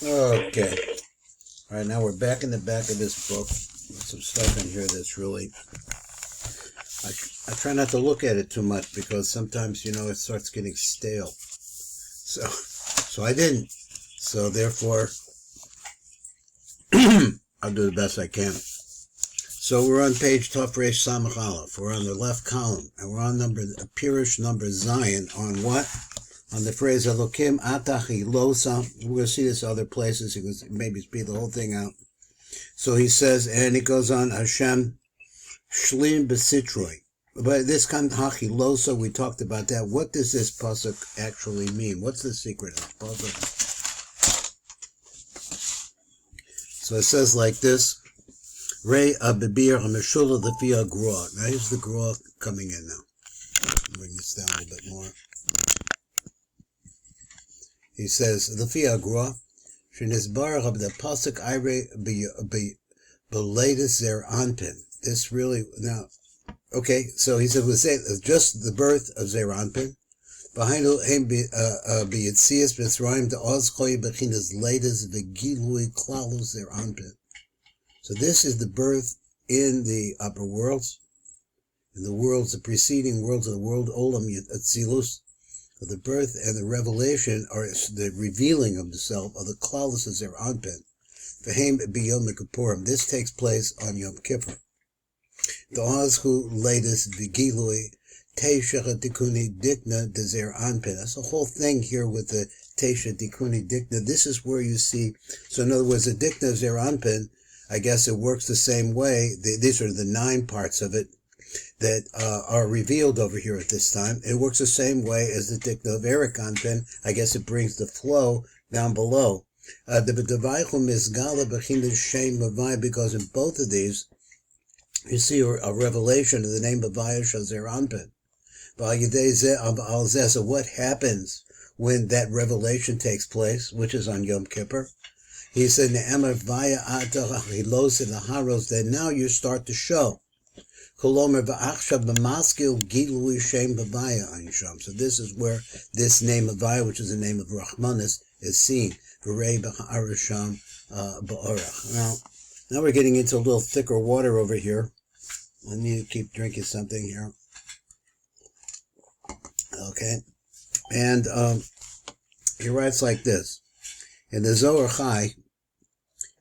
Okay. All right, now we're back in the back of this book. There's some stuff in here that's really... I try not to look at it too much because sometimes, it starts getting stale. So I didn't. So therefore, I'll do the best I can. So we're on page Tov Reish Samach Aleph. We're on the left column, and we're on Pirush number Zion. On what? On the phrase Elokim Atachi Losa. We're going to see this other places. He goes maybe speed the whole thing out. So he says, and it goes on Hashem Shlim Besitroi. But this kind of Hachi Losa, we talked about that. What does this pasuk actually mean? What's the secret of the pasuk? So it says like this. Rei Abibir Ameshula Lefia Grua. Now here's the Grua coming in now. Bring this down a little bit more. He says, Lefia Grua, Shinizbar of the Pasuk Ire Beladis Zer Anpin. This really, now, okay, so he said, was just the birth of Zer Anpin. Behind him Beyitzias Bethraim, the Ozchoi Bechinas Ladis Vigilui Klalus Zer Anpin. So this is the birth in the upper worlds, in the worlds, the preceding worlds of the world, Olam Atzilus, of the birth and the revelation, or the revealing of the self, of the Klalus of Zer Anpin. V'heim b'Yom Kippurim. This takes place on Yom Kippur. The Ozhu latest Vigilui Teisha Tikuni Dikna de Zer Anpin. That's the whole thing here with the Teisha Tikuni Dikna. This is where you see, so in other words, the Dikna of Zer Anpin, I guess it works the same way. These are the 9 parts of it that are revealed over here at this time. It works the same way as the Dikna of Erev Anpin. I guess it brings the flow down below. Because in both of these, you see a revelation of the name of Zer Anpin. So what happens when that revelation takes place, which is on Yom Kippur? He said, then now you start to show. So this is where this name of Vaya, which is the name of Rahmanis, is seen. Now we're getting into a little thicker water over here. I need to keep drinking something here. Okay. And he writes like this. In the ZOHAR,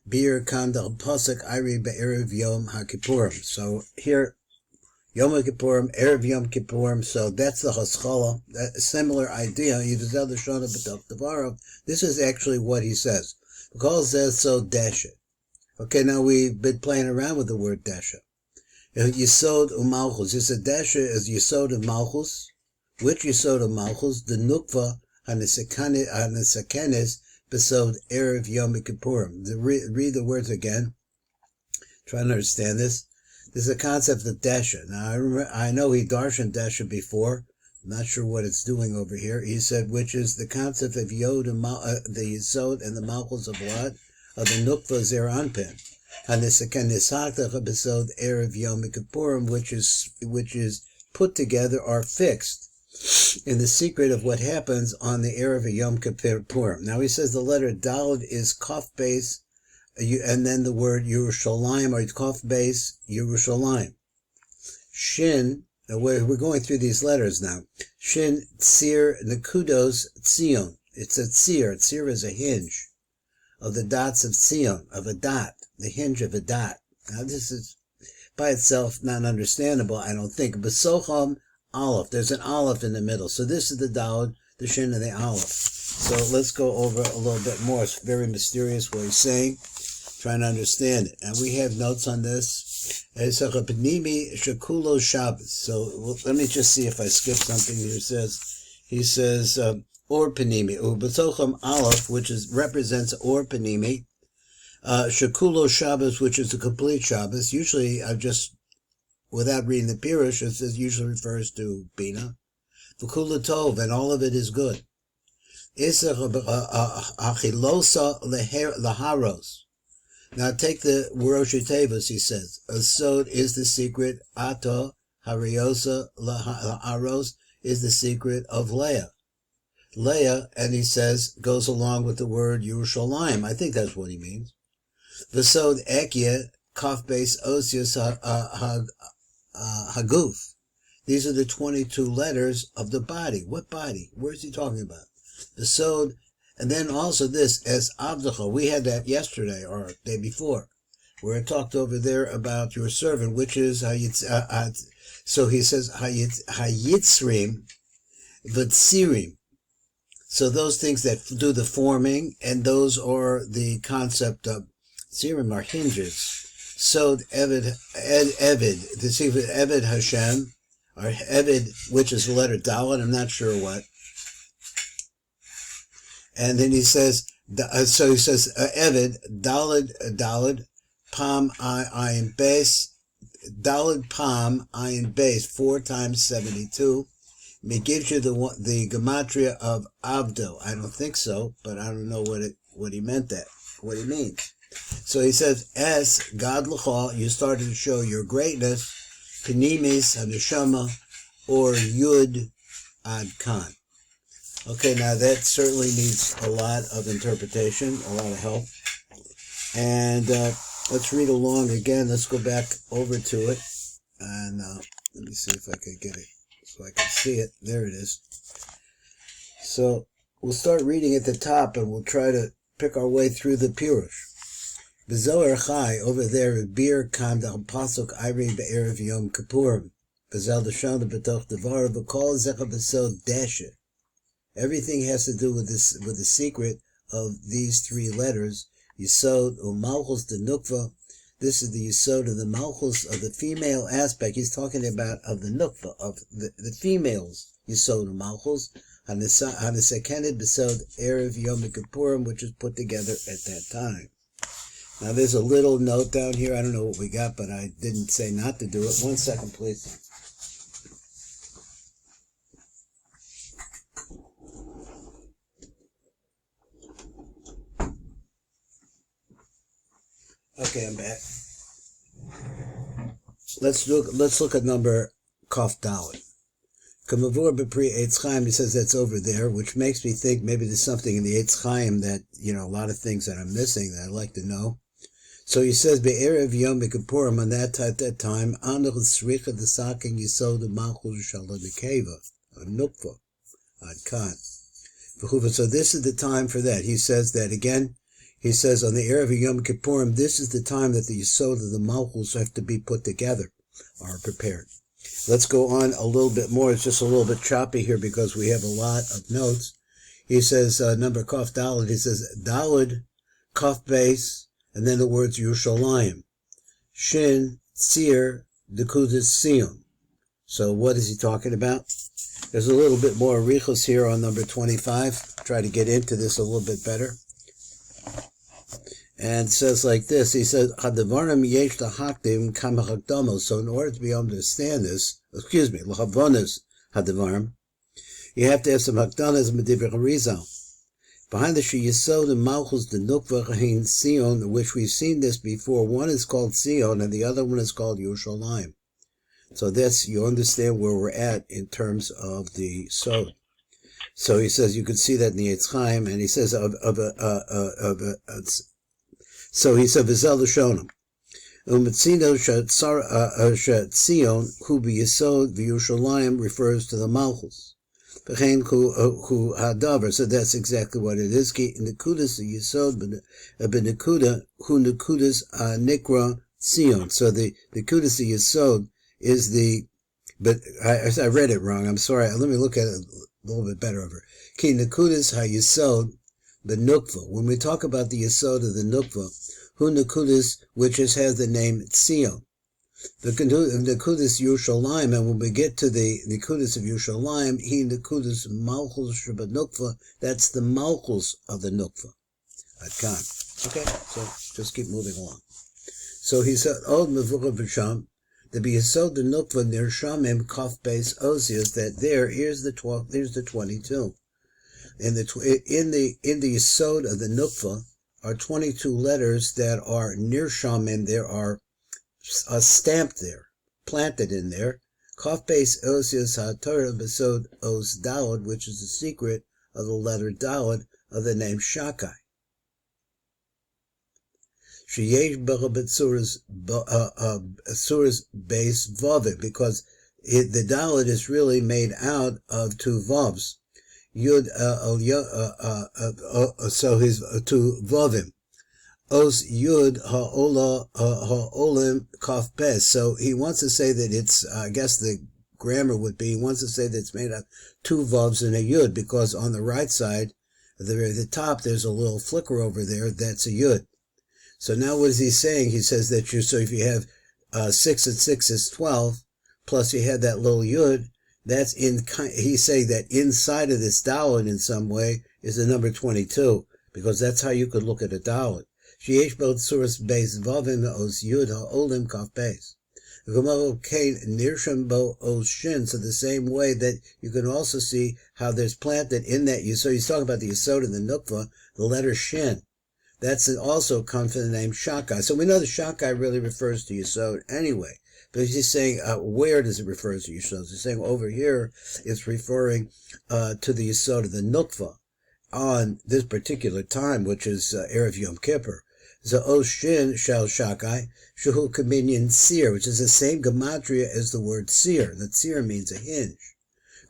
Bir Kandal Pasuk Iri Be'erev Yom Kippurim. So here, Yom Kippurim, Erev Yom Kippurim. So that's the Haskalah. That similar idea. This is actually what he says. Because it says so dash it. Okay, now we've been playing around with the word dasha. Yisod u'malchus. It's a dasha is Yisod of malchus. Which Yisod of malchus? The nukva hanesakanes besod Erev Yom Kippurim. Read the words again. Try to understand this. This is a concept of dasha. Now I know he darshan dasha before. I'm not sure what it's doing over here. He said, which is the concept of Yod and the Yisod and the malchus of what? Of the nukva Zer Anpin. Hanesakanes besod Erev Yom Kippurim, which is put together or fixed in the secret of what happens on the Erev Yom Kippur. Now he says the letter Daled is Kaf base, and then the word Yerushalayim, or Kaf base Yerushalayim. Shin, we're going through these letters now. Shin Tzir Nekudos Tzion. It's a Tzir. Tzir is a hinge of the dots of Tzion, of a dot, the hinge of a dot. Now this is by itself not understandable, I don't think. Besocham Aleph. There's an Aleph in the middle. So this is the Daled, the Shin, and the Aleph. So let's go over a little bit more. It's very mysterious what he's saying. Trying to understand it. And we have notes on this. So let me just see if I skip something here. He says, Or Panimi. U'b'tocham Aleph, which represents Or Panimi. Shekulo Shabbos, which is the complete Shabbos. Usually, without reading the Pirush, it usually refers to Bina. V'kula Tov, and all of it is good. Achilosa Laharos. Now take the Rosh Tevos, he says. Sod is the secret. Ato Hariosa Laharos is the secret of Leah. Leah, and he says, goes along with the word Yerushalayim. I think that's what he means. V'sod Ekye, Kaf Beis Osius Haguf. These are the 22 letters of the body. What body? Where is he talking about? V'sod, and then also this, as Avdecha. We had that yesterday or day before, where it talked over there about your servant, which is so he says Hayitzrim V'tsirim. So those things that do the forming, and those are the concept of Tsirim are hinges. Sod Eved, to see if Eved Hashem, or Eved, which is the letter Dalet, I'm not sure what. And then he says, so he says, Eved, Dalet, Pam, Ayin Base, Dalet, Pam, Ayin Base, 4 times 72. It gives you the gematria of Avdo. I don't think so, but I don't know what he meant what he means. So he says, as God l'chol, you started to show your greatness, Penimis, Haneshama, or Yud Ad Kan. Okay, now that certainly needs a lot of interpretation, a lot of help. And let's read along again. Let's go back over to it. And let me see if I can get it so I can see it. There it is. So we'll start reading at the top, and we'll try to pick our way through the Pirush. The Zohar Chai over there, Bir Kam Dal Pasuk Iri Be'erev Yom Kippur. B'zel Deshana B'toch Devar V'kol Zecha B'sod Dashet. Everything has to do with this, with the secret of these 3 letters. Yisod U'malchus de Nukva. This is the Yisod of the malchus of the female aspect. He's talking about of the Nukva, of the females. Yisod U'malchus. Hanesekened B'sod Erev Yom Kippur, which is put together at that time. Now there's a little note down here. I don't know what we got, but I didn't say not to do it. 1 second, please. Okay, I'm back. Let's look at number Kaf Dalet. Kamavur B'Pri Eitz Chaim, he says that's over there, which makes me think maybe there's something in the Eitz Chaim that, a lot of things that I'm missing that I'd like to know. So he says, Be'erev Yom Kippurim, on that time, Anoch Tzricha D'Saken Yisod Malchus Shalom Nekeva, Nukva, Ad Kan. So this is the time for that. He says that again. He says on the Erev Yom Kippurim, this is the time that the Yisod of the Malchus have to be put together, are prepared. Let's go on a little bit more. It's just a little bit choppy here because we have a lot of notes. He says, number Kaf Dalet, he says, Dalet, Kaf Beis, and then the words Yerushalayim. Shin, Tzir, Dekudas, Sion. So what is he talking about? There's a little bit more arichos here on number 25. Try to get into this a little bit better. And it says like this. He says, Hadavarim yesh lahakdim kama hakdamos. So in order to be able to understand this, lahavonas hadavarim, you have to have some hakdanas medivir harizal. Behind the Sheyisod and Malchus the Nukva Chahin Sion, which we've seen this before. One is called Sion and the other one is called Yerushalayim. So that's, you understand where we're at in terms of the Sod. So he says, you could see that in the Eitz Chaim, and he says so he said, V'zel L'shonim. U'metzino Sion, hu b'Yisod v'Yerushalayim refers to the Malchus. So that's exactly what it is. Nekudas Yisod b'nekuda hu nekudas nikra Sion. So the nekudas Yisod is the, but I read it wrong. I'm sorry. Let me look at it a little bit better over. Ki nekudas ha-Yisod b'nukva. When we talk about the Yisod of the nukva, hu nekudas, which has the name Sion. The Nekudas Yerushalayim, and when we get to the Nekudas of Yerushalayim, he Nekudas Malchus Shabbat Nukva, that's the Malchus of the Nukva. Adkan. Okay, so just keep moving along. So he said, Od Mevukah V'Sham, the B'Yisod the Nukva Nir Shamim Kaf Beis Osius, that here's the 22. In the Yisod of the Nukva are 22 letters that are Nir Shamim, there are stamped there, planted in there. Kaf Beis Osius HaTorah B'Sod Os Dalet, which is the secret of the letter Dalet of the name Shakai. Sheyesh b'tzuras base vavim, because the Dalet is really made out of two vavs. Yud so his two vavim. Os Yud ha'olim kaf pes. So he wants to say that it's, I guess the grammar would be, he wants to say that it's made of two vavs and a Yud, because on the right side, at the top, there's a little flicker over there, that's a Yud. So now what is he saying? He says that so if you have 6 and 6 is 12, plus you had that little Yud, that's he's saying that inside of this Dalet in some way is the number 22, because that's how you could look at a Dalet. Sheyesh b'tzuras beis vavim os Yud ha'olim kaf beis. Nirsham bo os shin. So the same way that you can also see how there's planted in that. So he's talking about the Yesod and the Nukva, the letter shin. That's also comes from the name Shakai. So we know the Shakai really refers to Yesod anyway. But he's saying, where does it refer to Yesod? He's saying over here, it's referring to the Yesod of the Nukva on this particular time, which is Erev Yom Kippur. Zo'os shin shal Shakai, shuhu kaminyan seer, which is the same gematria as the word seer. That seer means a hinge.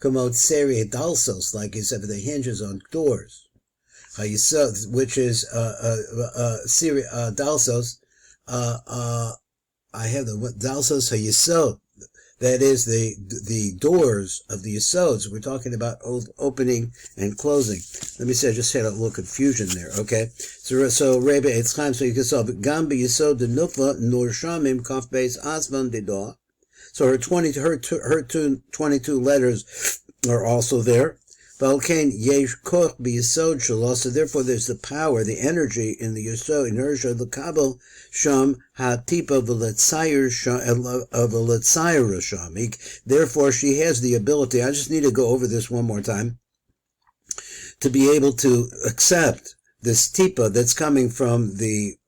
Kamot seri dalsos, like he said, the hinges on doors. Which is seri dalsos. I have the dalsos hayisod. That is the doors of the Yesods. We're talking about opening and closing. Let me say, I just had a little confusion there, okay? So Rabbi Eitzchaim, so you can solve it. Gam b'Yesod the Nukva nor shamim kaf beis asvan dedah. So her 22 letters are also there. V'alkein yesh koch b'Yesod shelo. So therefore, there's the power, the energy in the Yesod, inertia of the Kabel sham ha-tipa v'letzayir of a letzayir sham. Therefore, she has the ability. I just need to go over this one more time to be able to accept this tipa that's coming from the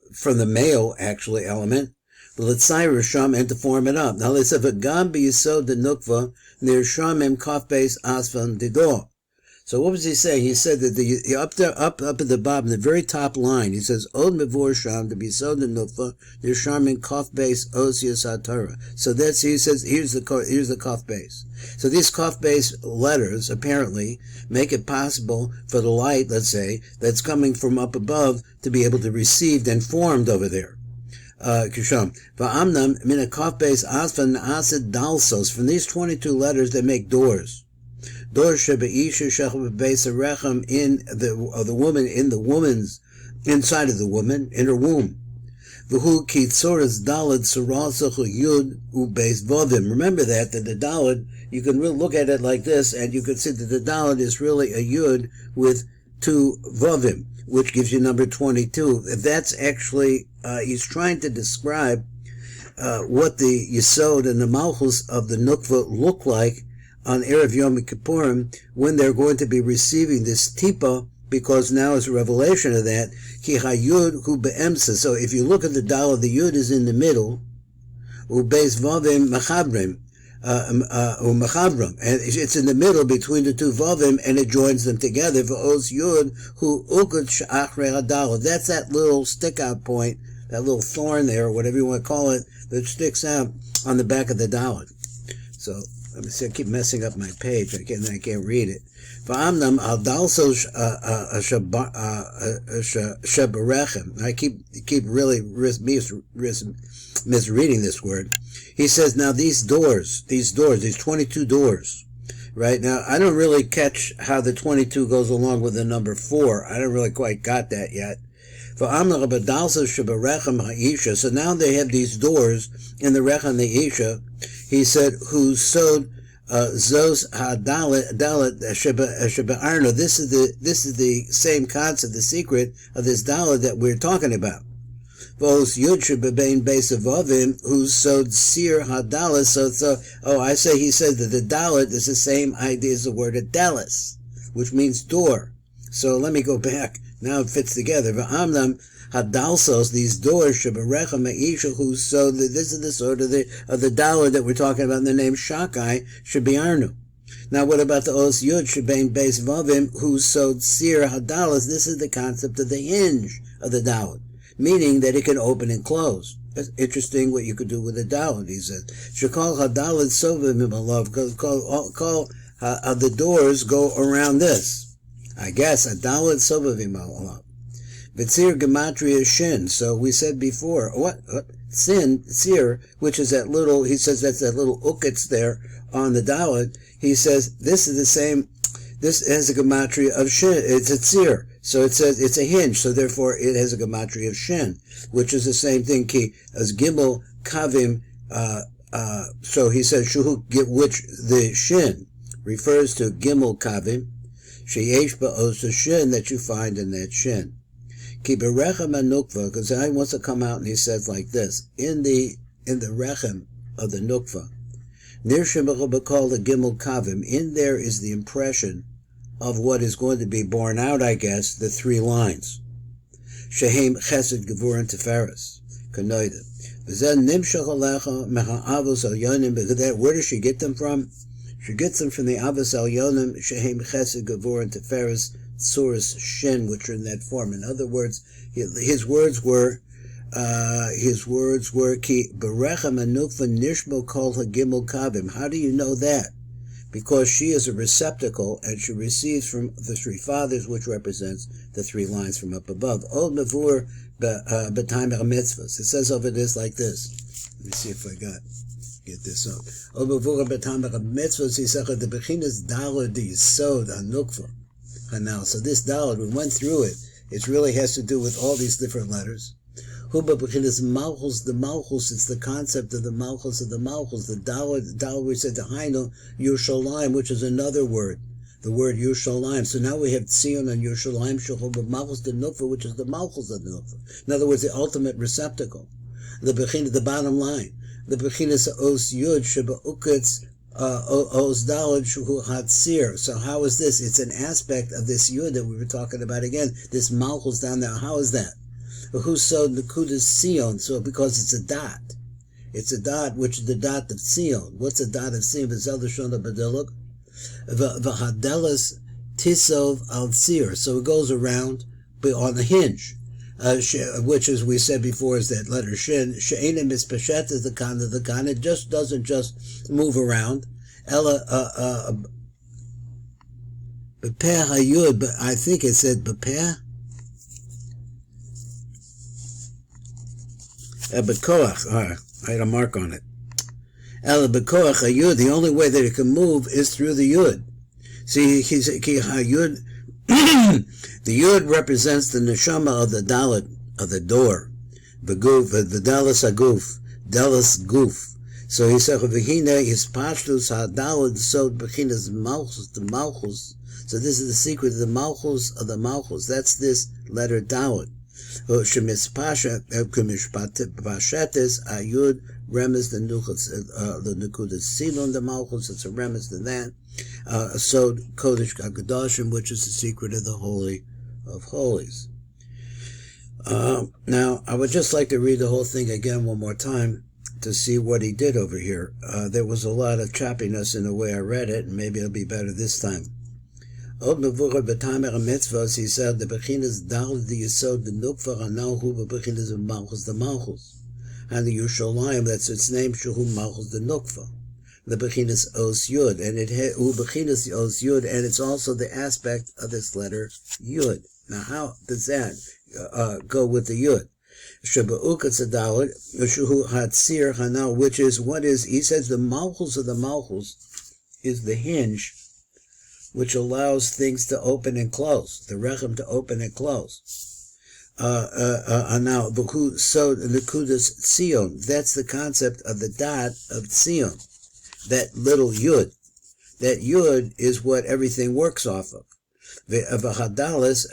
male actually element, the letzayir sham, and to form it up. Now let's have a gam b'Yesod the nukva near shamim kaf beis asvan dido. So what was he saying? He said that up at the bottom, the very top line, he says, Od mevor sham to be so the nukva, their sharmin kaf base osius hatara. So that's, he says, here's the kaf base. So these kaf base letters apparently make it possible for the light, let's say, that's coming from up above to be able to be received and formed over there. Kisham. Va'amnam min a kaf base asvan asid dalsos. From these 22 letters, they make doors. Dor shebeisha shechab beis rechem, in the woman, in the woman's, inside of the woman, in her womb. V'hu kitzoras dalad sarasach yud ubeis vavim. Remember that the dalad, you can really look at it like this, and you can see that the dalad is really a yud with two vavim, which gives you number 22. That's actually, he's trying to describe what the Yesod and the malchut of the nukva look like on Erev Yom Kippur, when they're going to be receiving this tipa, because now is a revelation of that. Ki hayud hu be'emsa. So if you look at the Dalet, the yud is in the middle. Ubeis vavim machabrim, machabrim, and it's in the middle between the two vavim, and it joins them together. V'os yud hu ukut sh'achrei hadalet. That's that little stick out point, that little thorn there, or whatever you want to call it, that sticks out on the back of the Dalet. So let me see, I keep messing up my page. I can't read it. Va'amnam al dalso shabarechem. I keep really misreading this word. He says, now these 22 doors, right? Now, I don't really catch how the 22 goes along with the number 4. I don't really quite got that yet. So now they have these doors in the Rechem the Isha. He said, who sewed zos hadalet shebe'arno. This is the same concept, the secret of this dalet that we're talking about. Vos yud shebebein beis avavim, who sewed sir hadalet. I say he said that the dalet is the same idea as the word adelis, which means door. So let me go back. Now it fits together. V'amnam hadalsos, these doors, sheberecha me'isha, who so this is the sort of the dalet that we're talking about in the name Shakai, shebiarnu. Now, what about the Os Yud Shebein Beis Vavim, who sewed Sir Hadalas? This is the concept of the hinge of the Dalet, meaning that it can open and close. That's interesting what you could do with a Dalet, he says. Shekol Hadalat Sovim Imalav, the doors go around this. I guess, a Dalet Sovim Imalav. V'tzir Gematria Shin, so we said before, what? Sin, Sir, which is that little, he says that's that little uketz there on the Dalet. He says, this is the same, this has a gematria of shin, it's a tzir. So it says, it's a hinge, so therefore it has a gematria of shin, which is the same thing, ki, as gimel kavim, so he says, shuhu, which the shin refers to gimel kavim, sheyesh ba'os the shin that you find in that shin. Ki berechem anukva, because I wants to come out and he says like this, in the rechem of the nukva, Nir Shemachah called the Gimel Kavim. In there is the impression of what is going to be borne out, I guess, the three lines. Shehem Chesed Gevur and Tiferes. Kanoida. V'zen Nimshach Alecha Mecha Avos Al Yonim. Where does she get them from? She gets them from the Avos Al Yonim, Shehem Chesed Gevur and Tiferes, Tzuras Shin, which are in that form. In other words, his words were, ki berechem anukva nishmo kol hagimel kavim. How do you know that? Because she is a receptacle and she receives from the three fathers, which represents the three lines from up above. Od mevur b'taimer mitzvahs. It says over this like this. Let me see if I get this up. Od mevur b'taimer mitzvahs. He said the bechinas dalad the yisod anukva. Now, so this dalad, we went through it. It really has to do with all these different letters. Huba b'chinas malchus, the malchus, it's the concept of the malchus of the malchus. The dalad we said the hainu Yerushalayim, which is another word, the word Yerushalayim. So now we have Tzion and Yerushalayim, shehuba malchus the nukva, which is the malchus of the nukva. In other words, the ultimate receptacle. The b'chinas, the bottom line. The b'chinas os yud sheba uketz os dalad shuhu hatzir. So how is this? It's an aspect of this yud that we were talking about again. This malchus down there. How is that? Who sewed Nakudas Sion? So because it's a dot. It's a dot, which is the dot of Sion. What's a dot of Sion? V'zel badiluk. V'hadelas tisov al tzir. So it goes around on the hinge, which, as we said before, is that letter shin. She'ena mispashet is the kan of the kan. It just doesn't just move around. Ella b'peh hayud, but I think it said b'peh. Bekoach, I had a mark on it. El bekoach hayud, the only way that it can move is through the yud. See, he said, ki hayud, the yud represents the neshama of the dalet, of the door. Beguf, the dalas aguf, dalas guf. So he said, v'hina is pashtus hadalet sod bechinas malchus, the malchus. So this is the secret of the malchus of the malchus. That's this letter dalet. Shemispashet ayud remes the nukudas silon the malchus. It's a remes to that. Sod kodesh kagadashim, which is the secret of the holy of holies. Now, I would just like to read the whole thing again one more time to see what he did over here. There was a lot of choppiness in the way I read it, and maybe it'll be better this time. Od mevucher b'tamer mitzvahs, he said, the bechinas dal the yisod the nukva anahu b'bechinas of malchus the malchus, and the Yerushalayim, that's its name, shehu malchus the nukva, the bechinas os yud, and it bechinas the os yud, and it's also the aspect of this letter yud. Now, how does that go with the yud? Sheba'ukat tzadalit shehu hatzir hanal, which is what is? He says the malchus of the malchus is the hinge which allows things to open and close, the rechem to open and close. Now, so Nakudas Sion, that's the concept of the dot of Sion, that little yud. That yud is what everything works off of. V'hadalas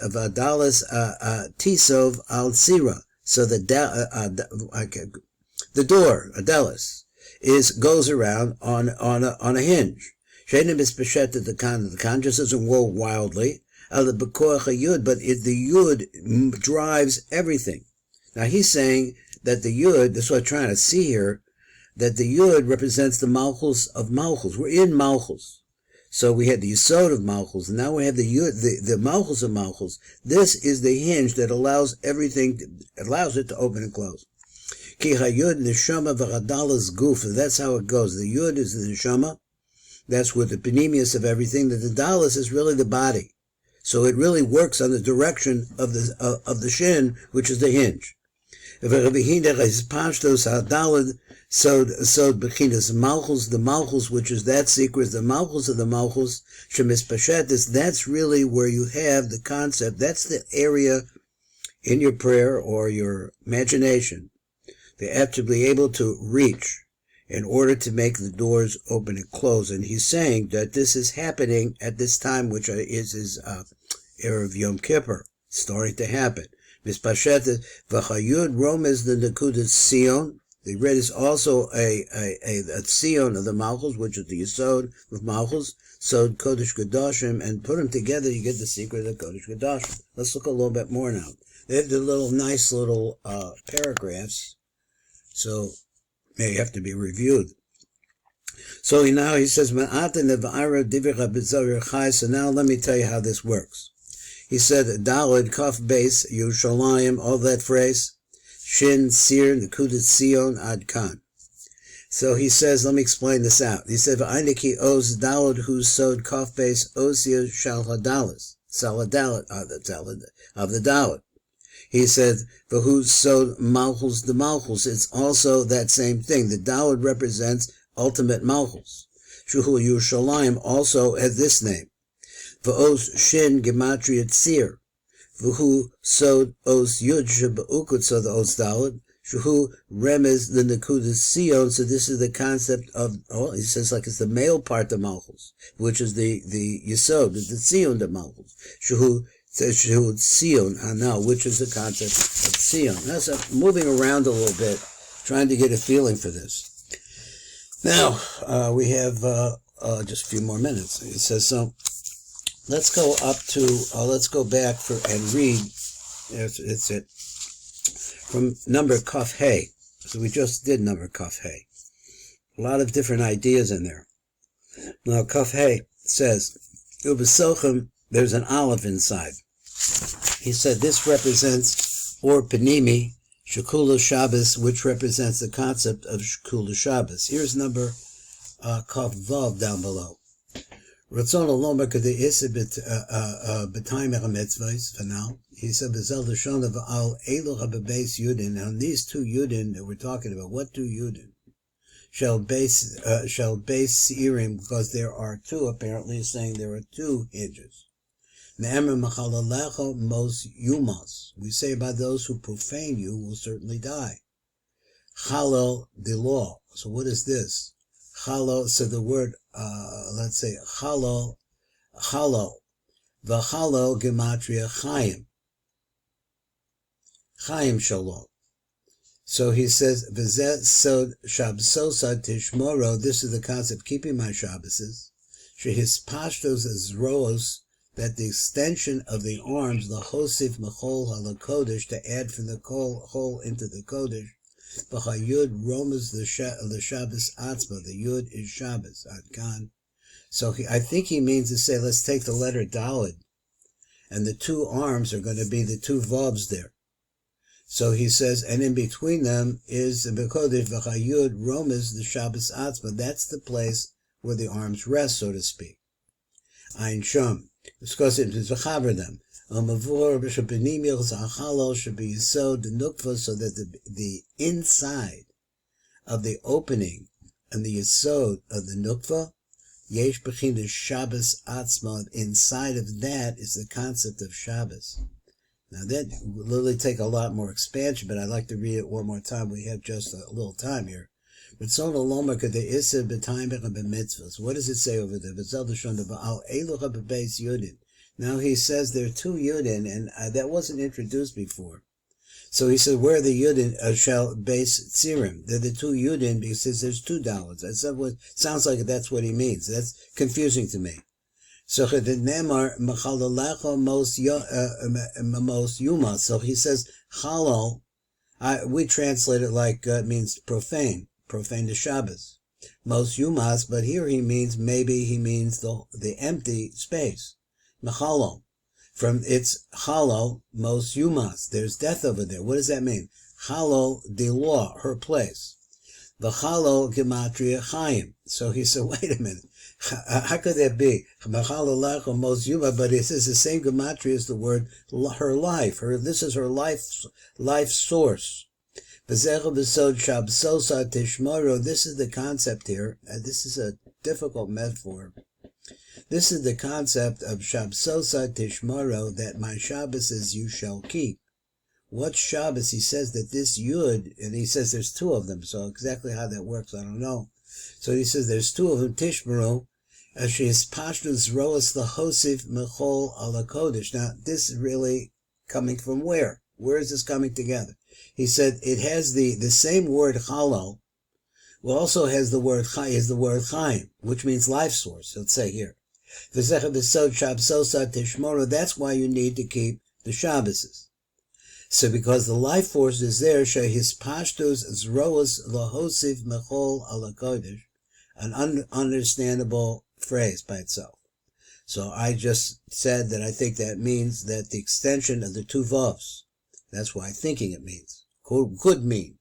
tisov al sira. So the door, adalas, goes around on a hinge. She'enim is peshetet the kan just doesn't go wildly. But the yud drives everything. Now he's saying that the yud, that's what I'm trying to see here, that the yud represents the malchus of malchus. We're in malchus. So we had the Yisod of Malchus, and now we have the Malchus of Malchus. This is the hinge that allows allows it to open and close. Ki hayud neshama v'chadalas guf. That's how it goes. The yud is the neshama. That's with the panemius of everything. The dalas is really the body. So it really works on the direction of the shin, which is the hinge. So malchus, the malchus, which is that secret, the malchus of the malchus, shemispashetis, that's really where you have the concept. That's the area in your prayer or your imagination. They have to be able to reach in order to make the doors open and close. And he's saying that this is happening at this time, which is Erev Yom Kippur, starting to happen. Mispashet v'chayud romez the nekudas Sion. The red is also a Sion of the Malchus, which is the Yisod of Malchus, Sod Kodesh Kedoshim, and put them together, you get the secret of Kodesh Kedoshim. Let's look a little bit more now. They have the nice little paragraphs, so may have to be reviewed. So now he says, so now let me tell you how this works. He said, Daled, Kaf, Beis, Yerushalayim, all that phrase, Shin, Sir, Nekudat, Sion, Ad Kan. So he says, let me explain this out. He said, V'ainiki Oz, Daled, Hu, Sod, Kaf, Beis, Osia, Shal, Hadalis, Saladalit, of the Daled. He said, V'hu, Sod, Malchus, the Malchus. It's also that same thing. The Daled represents ultimate Malchus. Shuhu, Yerushalayim also has this name. V'os shin gematria tzir, v'hu sod os yud sheba'ukut, so the os daled, shuhu remez the nekudas Sion. So this is the concept of, he says like it's the male part of Malchus, which is the Yisod, the Sion of Malchus. Shuhu Sion Hanal, which is the concept of Sion. Now, so moving around a little bit, trying to get a feeling for this. Now, we have just a few more minutes. It says so. Let's go up to, let's go back and read, it's it, from number Kaf Hey. So we just did number Kaf Hey. A lot of different ideas in there. Now Kaf Hey says, Ubesochem, there's an olive inside. He said this represents, or Panimi, Shekula Shabbos, which represents the concept of Shekula Shabbos. Here's number Kaf Vav down below. Ratzon Aloma K'de Issa B'Tayim Mitzvahs for now. He said B'Zel L'Shon of Al Elu HaBeis Yudin. Now these two Yudin that we're talking about, what two Yudin? Shall base Seirim, because there are two, apparently saying there are two hinges. Ne'emer Machalalecho Mos Yumas. We say by those who profane you will certainly die. Chalal the law. So what is this? Chalal, so the word, let's say, chalal, v'chalal gematria chayim. Chayim shalom. So he says, v'zet sod shabsosad tishmoro, this is the concept, keeping my Shabbases, shehis pashtos azroos, that the extension of the arms, the hosif mechol halakodesh, to add from the hole into the kodesh, Yud Romas the Shabbos Atzma. The Yud is Shabbos Adkan. So I think he means to say, let's take the letter Daled, and the two arms are going to be the two vavs there. So he says, and in between them is the Bekodesh Yud Romas the Shabbos Atzma. That's the place where the arms rest, so to speak. Ein Shom. Discuss it to Zachaber them. Should be Yisod the nukva, so that the inside of the opening and the Yisod of the nukva, yesh b'chin Shabbos atzma, inside of that is the concept of Shabbos. Now that will literally take a lot more expansion, but I'd like to read it one more time. We have just a little time here. What does it say over there? Now he says there are two Yudin, and that wasn't introduced before. So he says, where the Yudin shall base Tzirim? They're the two Yudin because there's two Daleds. Sounds like that's what he means. That's confusing to me. So the Nemar Machalalecho Mos Yuma. So he says Chalal. We translate it like it means profane the Shabbos. most yumas, but here maybe he means the empty space. Mechalo. From its hollow, most yumas. There's death over there. What does that mean? Hollow, the law, her place. The hollow gematria chaim. So he said, wait a minute. How could that be? Mechalo most yuma, but it says the same gematria as the word her life. This is her life source. This is the concept here. This is a difficult metaphor. This is the concept of Shabsosa Tishmaro, that my Shabbos is you shall keep. What Shabbos? He says that this Yud, and he says there's two of them, so exactly how that works, I don't know. So he says there's two of them, Tishmaro, as she is Pashnus Roas Lahosif Mechol Ala Kodesh. Now, this is really coming from where? Where is this coming together? He said it has the same word Halal, also has the word Chaim, which means life source, let's say here. That's why you need to keep the Shabbos. So because the life force is there, Shehis Pashtos Zroas Lahosiv Mechol Ala Kodesh, an ununderstandable phrase by itself. So I just said that I think that means that the extension of the two vavs, that's what I'm thinking it means, could mean.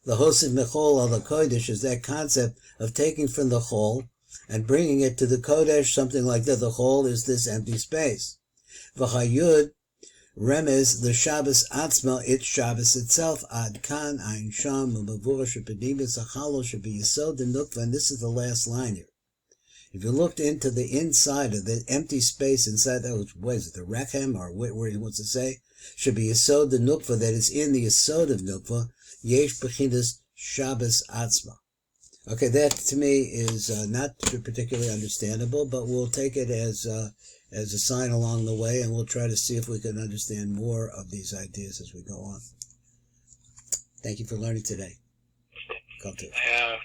Lahosiv Mechol Ala Kodesh is that concept of taking from the Chol and bringing it to the Kodesh, something like that. The Chol is this empty space. V'chayud remez the Shabbos atzma, it's Shabbos itself. Ad kan ein sham u'mavur shepedimis achalo shebiyisod denukva. And this is the last line here. If you looked into the inside of the empty space inside that, what is it, the rechem, or where he wants to say, shebiyisod denukva, that is in the yisod of nukva, yesh bechinas Shabbos atzma. Okay, that to me is not particularly understandable, but we'll take it as a sign along the way, and we'll try to see if we can understand more of these ideas as we go on. Thank you for learning today. Come to it. Yeah.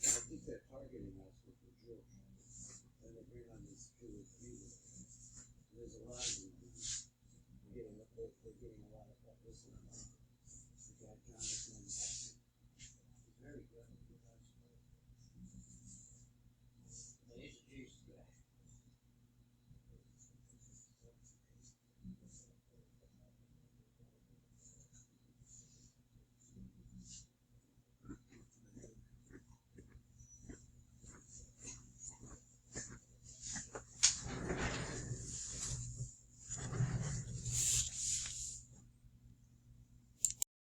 I think they're targeting us with the Jewish. And they bring on these Jewish people. There's a lot of